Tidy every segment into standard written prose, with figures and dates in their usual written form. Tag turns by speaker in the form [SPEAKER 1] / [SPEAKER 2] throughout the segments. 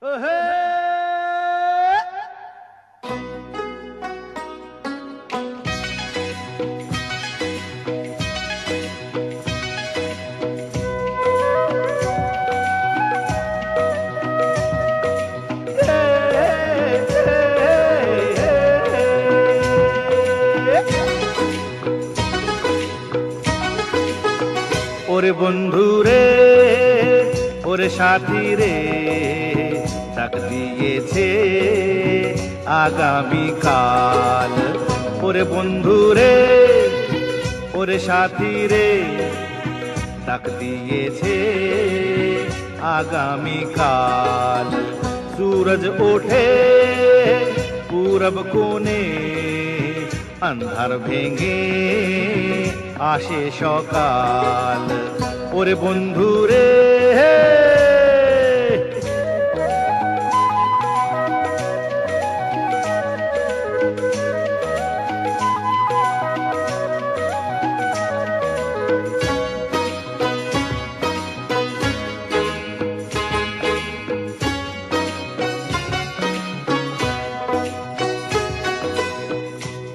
[SPEAKER 1] ওরে বন্ধু রে, ওরে সাথী রে, ডাক দিয়েছে আগামীকাল। ওরে বন্ধু রে, ওরে সাথী রে, ডাক দিয়েছে আগামীকাল। सूरज ওঠে পূরব কোণে, अंधार ভেঙে আসে সকাল। ওরে বন্ধু রে,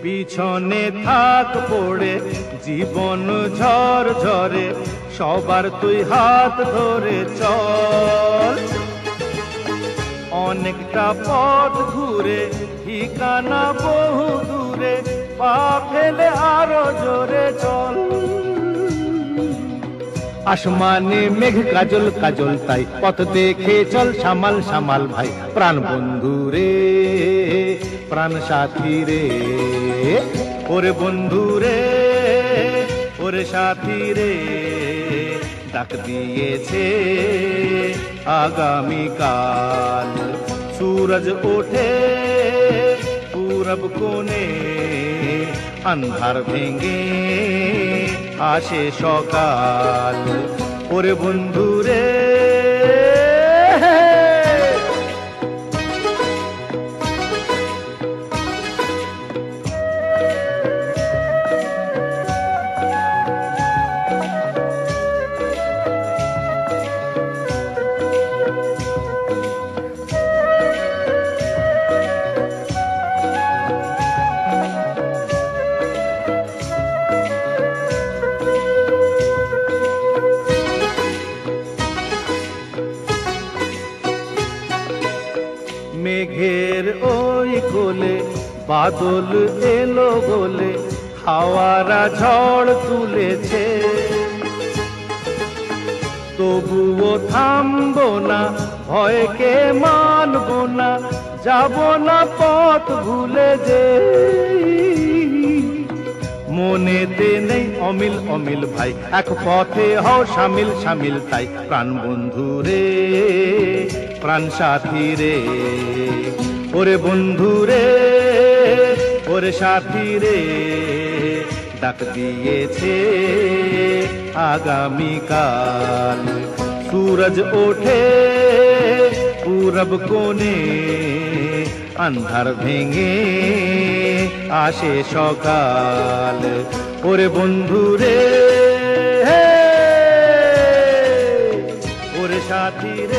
[SPEAKER 1] পিছনে থাক পড়ে জীবন ঝড় ঝরে, সবার তুই হাত ধরে চল। অনেকটা পথ ঘুরে ঠিকানা বহু দূরে, পা ফেলে আরো জোরে চল। আসমানে মেঘ কাজল কাজল তাই, পথ দেখে চল সামাল সামাল ভাই। প্রাণ বন্ধু রে, প্রাণ সাথী রে, ওরে বন্ধু রে, ওরে সাথী রে, ডাক দিয়েছে আগামীকাল। सूरज ওঠে পূরব কোণে, अंधार ভেঙে আসে সকাল। ওরে বন্ধু রে, মেঘের ওই কোলে বাদল এলো বলে, হাওয়ারা ঝড় তুলেছে। তবুও থামবো না, ভয়কে মানবো না, যাবো না পথ ভুলে যে। মনেতে নেই অমিল অমিল ভাই, এক পথে হও শামিল শামিল তাই। প্রাণ বন্ধু রে, প্রাণ সাথী রে, ওরে বন্ধু রে, ওরে সাথী রে, ডাক দিয়েছে আগামীকাল। सूरज ওঠে পূরব কোণে, अंधार ভেঙে আসে সকাল। ওরে বন্ধু রে, ওরে সাথী রে,